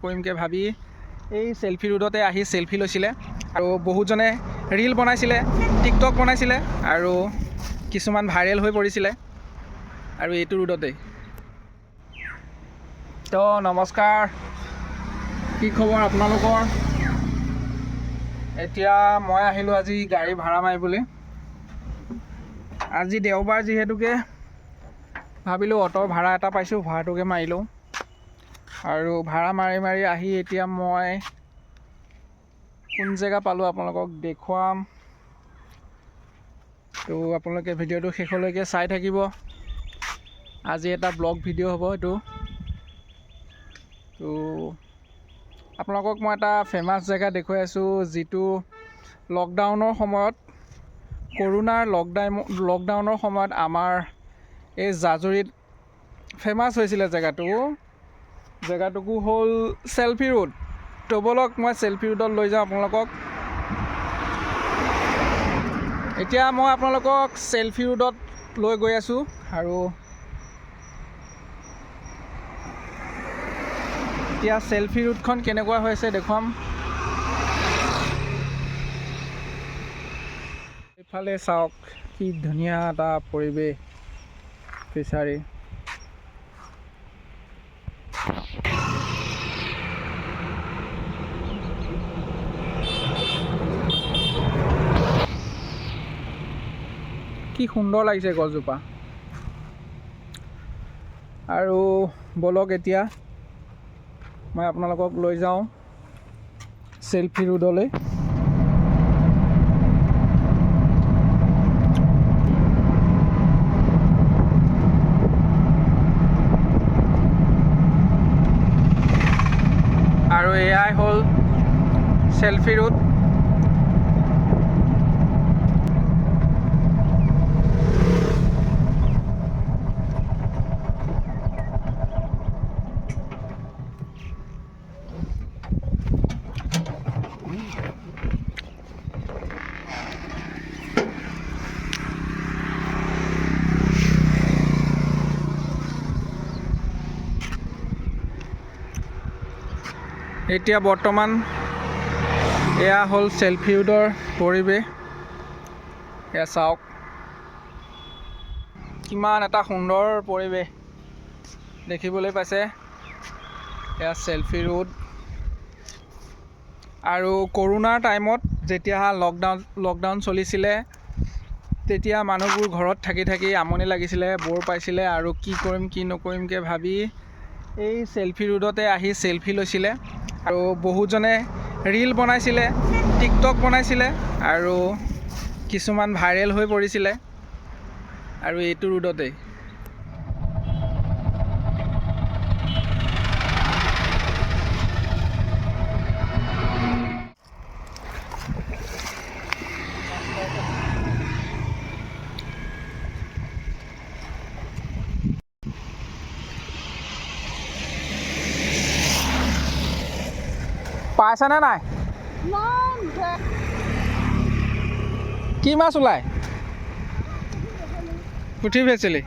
কৰিমকৈ ভাবি এই চেলফি ৰোডতে আহি চেলফি লৈছিলে আৰু বহুতজনে ৰীল বনাইছিলে, টিকটক বনাইছিলে আৰু কিছুমান ভাইৰেল হৈ পৰিছিলে আৰু এইটো ৰোডতেই। তো নমস্কাৰ, কি খবৰ আপোনালোকৰ? এতিয়া মই আহিলোঁ আজি গাড়ী ভাড়া মাৰিবলৈ। আজি দেওবাৰ যিহেতুকে ভাবিলোঁ অ'টোৰ ভাড়া এটা পাইছোঁ, ভাড়াটোকে মাৰি লওঁ। আৰু ভাড়া মাৰি আহি এতিয়া মই কোন জেগা পালোঁ আপোনালোকক দেখুৱাম। তো আপোনালোকে ভিডিঅ'টো শেষলৈকে চাই থাকিব। আজি এটা ব্লগ ভিডিঅ' হ'ব এইটো। তো আপোনালোকক মই এটা ফেমাছ জেগা দেখুৱাই আছোঁ, যিটো লকডাউনৰ সময়ত, কৰোণাৰ লকডাউনৰ সময়ত আমাৰ এই জাজৰিত ফেমাছ হৈছিলে জেগাটুকু হ'ল চেলফি ৰোড। তো ব'লক মই চেলফি ৰোডত লৈ যাওঁ আপোনালোকক। এতিয়া মই আপোনালোকক চেলফি ৰোডত লৈ গৈ আছোঁ আৰু এতিয়া চেলফি ৰোডখন কেনেকুৱা হৈছে দেখুৱাম। এইফালে চাওক, কি ধুনীয়া এটা পৰিৱেশ, ফিচাৰী। কি সুন্দৰ লাগিছে গছজোপা। আৰু বলক এতিয়া মই আপোনালোকক লৈ যাওঁ চেলফি ৰোডলৈ। আৰু এয়াই হ'ল চেলফি ৰোড। এতিয়া বৰ্তমান এয়া হ'ল চেলফি ৰোডৰ পৰিৱেশ। এয়া চাওক, কিমান এটা সুন্দৰ পৰিৱেশ দেখিবলৈ পাইছে। এয়া চেলফি ৰোড। আৰু কৰোণাৰ টাইমত যেতিয়া লকডাউন চলিছিলে, তেতিয়া মানুহবোৰ ঘৰত থাকি আমনি লাগিছিলে, ব'ৰ পাইছিলে আৰু কি কৰিম কি নকৰিমকৈ ভাবি এই চেলফি ৰোডতে আহি চেলফি লৈছিলে আৰু বহুতজনে ৰীল বনাইছিলে, টিকটক বনাইছিলে আৰু কিছুমান ভাইৰেল হৈ পৰিছিলে আৰু এইটো ৰোডতেই। পাইছানে নাই? কি মাছ ওলাই? পুঠি বেচিলি?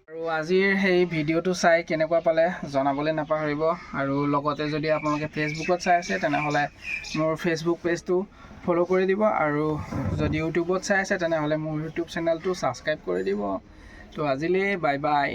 আৰু আজিৰ সেই ভিডিঅ'টো চাই কেনেকুৱা পালে জনাবলৈ নাপাহৰিব। আৰু লগতে যদি আপোনালোকে ফেচবুকত চাই আছে তেনেহ'লে মোৰ ফেচবুক পেজটো ফ'ল' কৰি দিব। আৰু যদি ইউটিউবত চাই আছে তেনেহ'লে মোৰ ইউটিউব চেনেলটো ছাবস্ক্ৰাইব কৰি দিব। তো আজিলৈ বাই বাই।